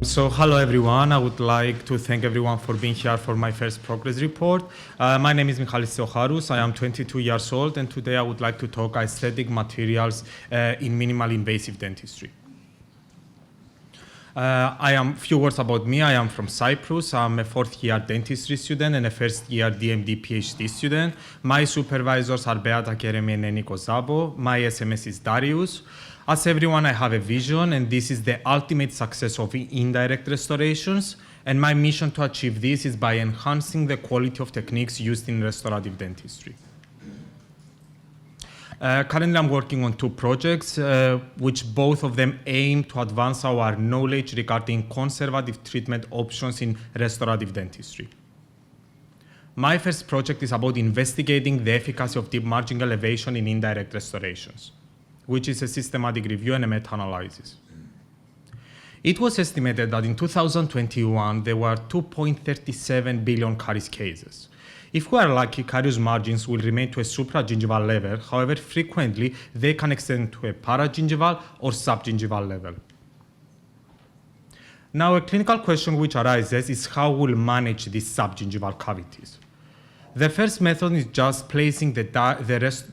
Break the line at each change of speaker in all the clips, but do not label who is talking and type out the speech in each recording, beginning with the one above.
So hello everyone, I would like to thank everyone for being here for my first progress report. My name is Michalis Theocharous, I am 22 years old, and today I would like to talk aesthetic materials in minimal invasive dentistry. Few words about me. I am from Cyprus. I'm a fourth year dentistry student and a first year DMD PhD student. My supervisors are Beata Keremi and Eniko Zabo. My SMS is Darius. As everyone, I have a vision, and this is the ultimate success of indirect restorations. And my mission to achieve this is by enhancing the quality of techniques used in restorative dentistry. Currently, I'm working on two projects, which both of them aim to advance our knowledge regarding conservative treatment options in restorative dentistry. My first project is about investigating the efficacy of deep margin elevation in indirect restorations, which is a systematic review and a meta-analysis. It was estimated that in 2021, there were 2.37 billion caries cases. If we are lucky, caries margins will remain to a supragingival level. However, frequently, they can extend to a paragingival or subgingival level. Now, a clinical question which arises is how we'll manage these subgingival cavities. The first method is just placing the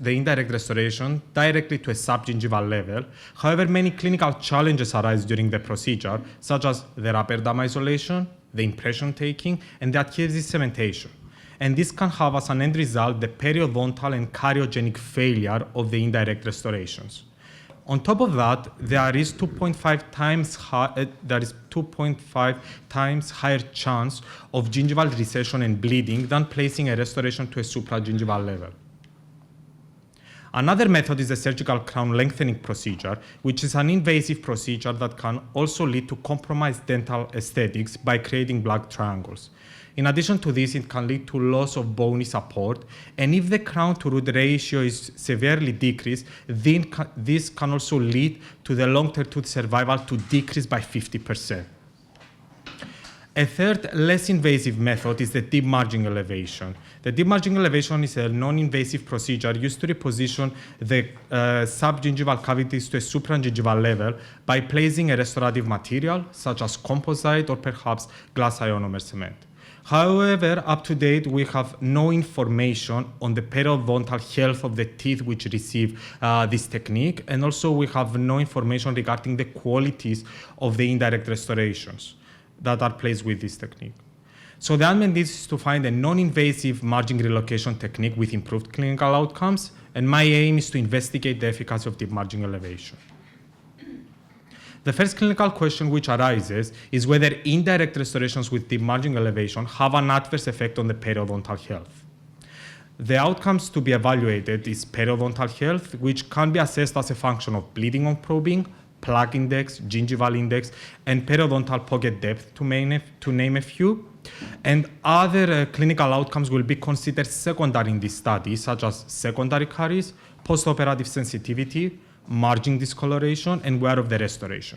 indirect restoration directly to a subgingival level. However, many clinical challenges arise during the procedure, such as the rubber dam isolation, the impression taking, and the adhesive cementation. And this can have as an end result the periodontal and karyogenic failure of the indirect restorations. On top of that, there is 2.5 times higher chance of gingival recession and bleeding than placing a restoration to a supragingival level. Another method is the surgical crown lengthening procedure, which is an invasive procedure that can also lead to compromised dental aesthetics by creating black triangles. In addition to this, it can lead to loss of bony support, and if the crown to root ratio is severely decreased, then this can also lead to the long-term tooth survival to decrease by 50%. A third, less invasive method is the deep margin elevation. The deep margin elevation is a non-invasive procedure used to reposition the subgingival cavities to a supragingival level by placing a restorative material, such as composite or perhaps glass ionomer cement. However, up to date, we have no information on the periodontal health of the teeth which receive this technique, and also we have no information regarding the qualities of the indirect restorations that are placed with this technique. So the unmet need is to find a non-invasive margin relocation technique with improved clinical outcomes, and my aim is to investigate the efficacy of deep margin elevation. The first clinical question which arises is whether indirect restorations with deep margin elevation have an adverse effect on the periodontal health. The outcomes to be evaluated is periodontal health, which can be assessed as a function of bleeding on probing, plaque index, gingival index, and periodontal pocket depth, to name a few. And other clinical outcomes will be considered secondary in this study, such as secondary caries, postoperative sensitivity, margin discoloration, and wear of the restoration.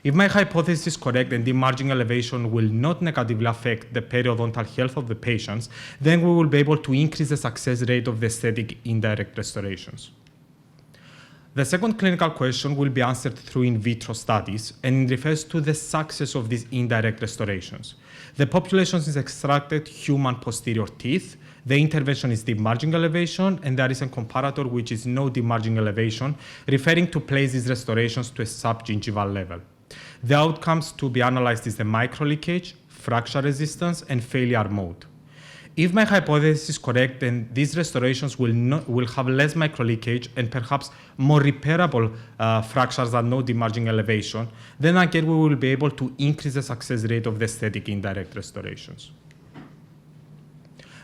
If my hypothesis is correct and the margin elevation will not negatively affect the periodontal health of the patients, then we will be able to increase the success rate of the aesthetic indirect restorations. The second clinical question will be answered through in vitro studies, and it refers to the success of these indirect restorations. The population is extracted human posterior teeth. The intervention is deep margin elevation, and there is a comparator which is no deep margin elevation, referring to place these restorations to a subgingival level. The outcomes to be analyzed is the microleakage, fracture resistance, and failure mode. If my hypothesis is correct, then these restorations will have less microleakage and perhaps more repairable fractures than no deep margin elevation, then again we will be able to increase the success rate of the aesthetic indirect restorations.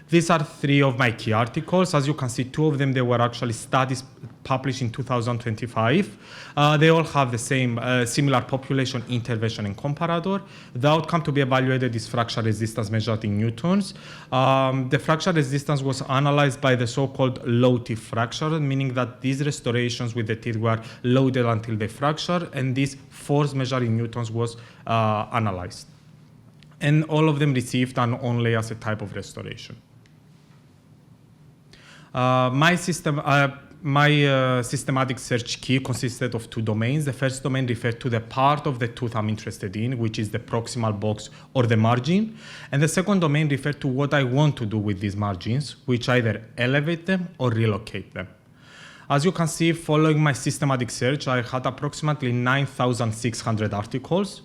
These are three of my key articles. As you can see, two of them, they were actually studies published in 2025. They all have the same similar population intervention and comparator. The outcome to be evaluated is fracture resistance measured in newtons. The fracture resistance was analyzed by the so-called low teeth fracture, meaning that these restorations with the teeth were loaded until they fracture, and this force measured in newtons was analyzed. And all of them received an onlay as a type of restoration. My system, my systematic search key consisted of 2 domains. The first domain referred to the part of the tooth I'm interested in, which is the proximal box or the margin. And the second domain referred to what I want to do with these margins, which either elevate them or relocate them. As you can see, following my systematic search, I had approximately 9,600 articles.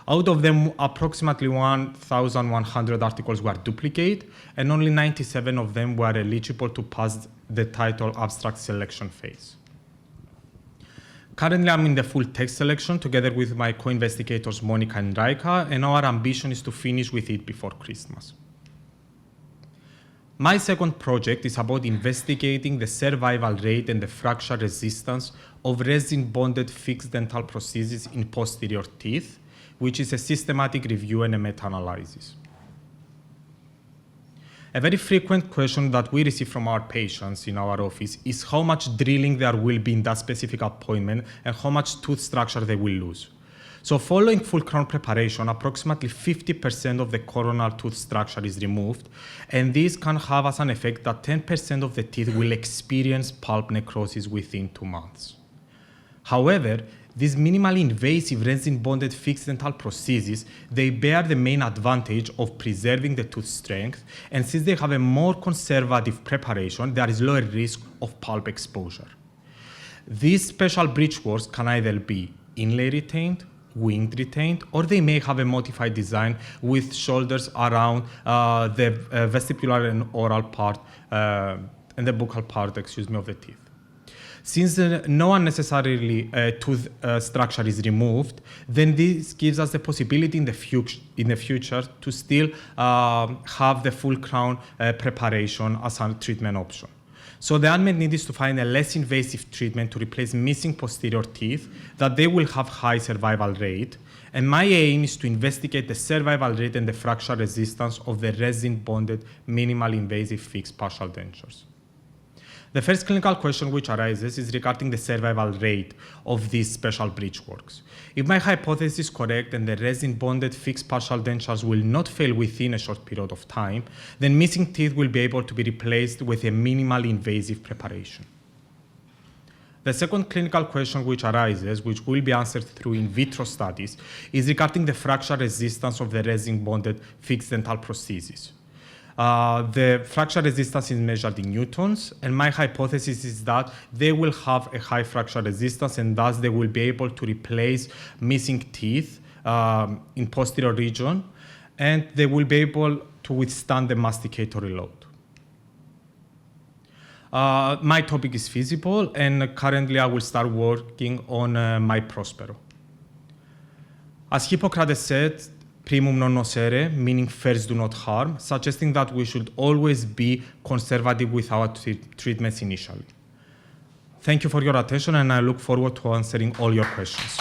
Out of them, approximately 1,100 articles were duplicate, and only 97 of them were eligible to pass the title abstract selection phase. Currently, I'm in the full text selection together with my co-investigators Monica and Raika, and our ambition is to finish with it before Christmas. My second project is about investigating the survival rate and the fracture resistance of resin-bonded fixed dental prostheses in posterior teeth, which is a systematic review and a meta-analysis. A very frequent question that we receive from our patients in our office is how much drilling there will be in that specific appointment and how much tooth structure they will lose. So following full crown preparation, approximately 50% of the coronal tooth structure is removed, and this can have as an effect that 10% of the teeth will experience pulp necrosis within 2 months. However, these minimally invasive resin-bonded fixed dental prostheses, they bear the main advantage of preserving the tooth strength, and since they have a more conservative preparation, there is lower risk of pulp exposure. These special bridgeworks can either be inlay retained, winged retained, or they may have a modified design with shoulders around the vestibular and oral part and the buccal part, of the teeth. Since no unnecessarily tooth structure is removed, then this gives us the possibility in the future to still have the full crown preparation as a treatment option. So the unmet need is to find a less invasive treatment to replace missing posterior teeth that they will have high survival rate. And my aim is to investigate the survival rate and the fracture resistance of the resin-bonded minimally invasive fixed partial dentures. The first clinical question which arises is regarding the survival rate of these special bridgeworks. If my hypothesis is correct and the resin-bonded fixed partial dentures will not fail within a short period of time, then missing teeth will be able to be replaced with a minimally invasive preparation. The second clinical question which arises, which will be answered through in vitro studies, is regarding the fracture resistance of the resin-bonded fixed dental prostheses. The fracture resistance is measured in newtons, and my hypothesis is that they will have a high fracture resistance, and thus they will be able to replace missing teeth in posterior region, and they will be able to withstand the masticatory load. My topic is feasible, and currently I will start working on my Prospero. As Hippocrates said, primum non nocere, meaning first do not harm, suggesting that we should always be conservative with our treatments initially. Thank you for your attention, and I look forward to answering all your questions.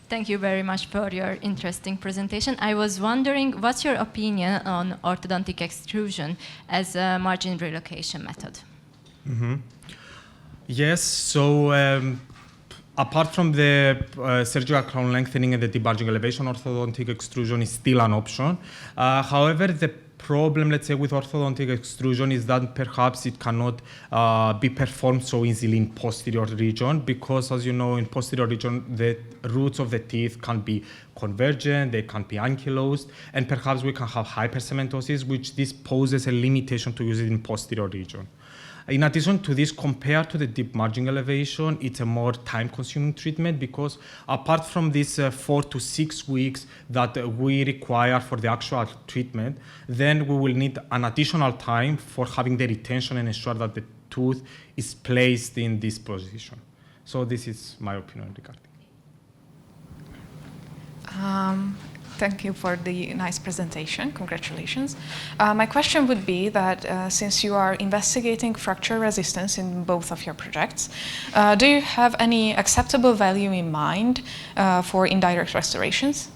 Thank you very much for your interesting presentation. I was wondering, what's your opinion on orthodontic extrusion as a margin relocation method?
Mm-hmm. Yes, so apart from the surgical crown lengthening and the deep margin elevation, orthodontic extrusion is still an option. However, the problem, let's say, with orthodontic extrusion is that perhaps it cannot be performed so easily in posterior region because, as you know, in posterior region, the roots of the teeth can be convergent, they can be ankylosed, and perhaps we can have hypercementosis, which this poses a limitation to use it in posterior region. In addition to this, compared to the deep margin elevation, it's a more time-consuming treatment because apart from this 4 to 6 weeks that we require for the actual treatment, then we will need an additional time for having the retention and ensure that the tooth is placed in this position. So this is my opinion regarding.
Thank you for the nice presentation. Congratulations. My question would be that since you are investigating fracture resistance in both of your projects, do you have any acceptable value in mind for indirect restorations?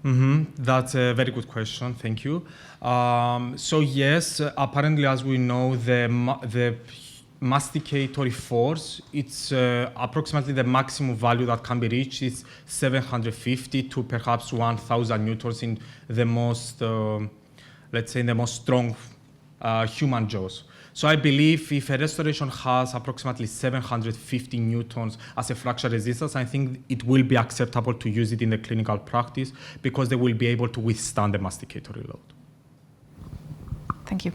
Mm-hmm. That's a very good question. Thank you. So yes, apparently, as we know, the masticatory force, it's approximately the maximum value that can be reached is 750 to perhaps 1,000 newtons in the most, let's say, in the most strong human jaws. So I believe if a restoration has approximately 750 newtons as a fracture resistance, I think it will be acceptable to use it in the clinical practice because they will be able to withstand the masticatory load.
Thank you.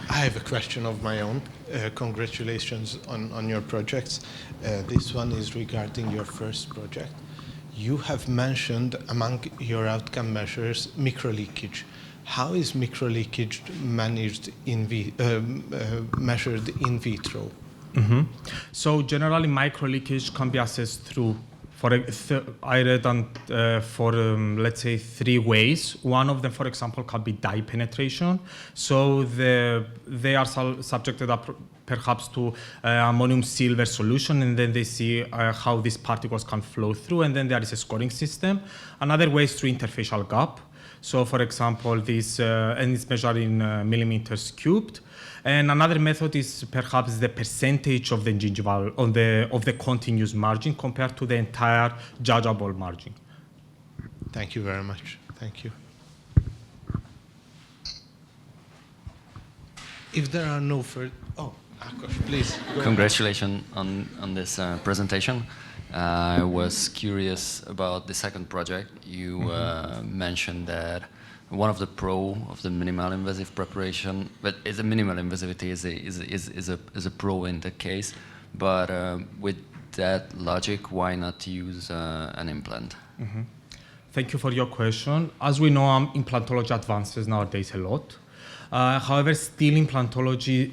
I have a question of my own. Congratulations on your projects. This one is regarding your first project. You have mentioned among your outcome measures microleakage. How is microleakage managed measured in vitro?
Mm-hmm. So generally, microleakage can be assessed through, I read let's say 3 ways. One of them, for example, can be dye penetration. So they are subjected up perhaps to ammonium silver solution, and then they see how these particles can flow through, and then there is a scoring system. Another way is through interfacial gap. So, for example, this and it's measured in millimeters cubed. And another method is perhaps the percentage of the gingival of the continuous margin compared to the entire judgeable margin.
Thank you very much. Thank you. If there are no further, Akos, please.
Congratulations on this presentation. I was curious about the second project. You mentioned that one of the pro of the minimal invasive preparation, but it's a minimal invasivity is a pro in that case. But with that logic, why not use an implant?
Mm-hmm. Thank you for your question. As we know, implantology advances nowadays a lot. However, still implantology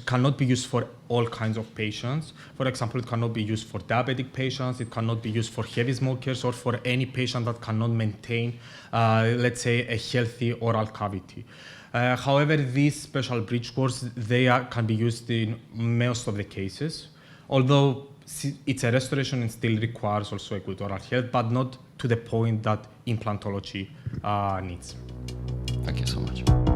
cannot be used for all kinds of patients. For example, it cannot be used for diabetic patients, it cannot be used for heavy smokers, or for any patient that cannot maintain, let's say, a healthy oral cavity. However, these special bridge boards, can be used in most of the cases, although it's a restoration and still requires also a good oral health, but not to the point that implantology needs.
Thank you so much.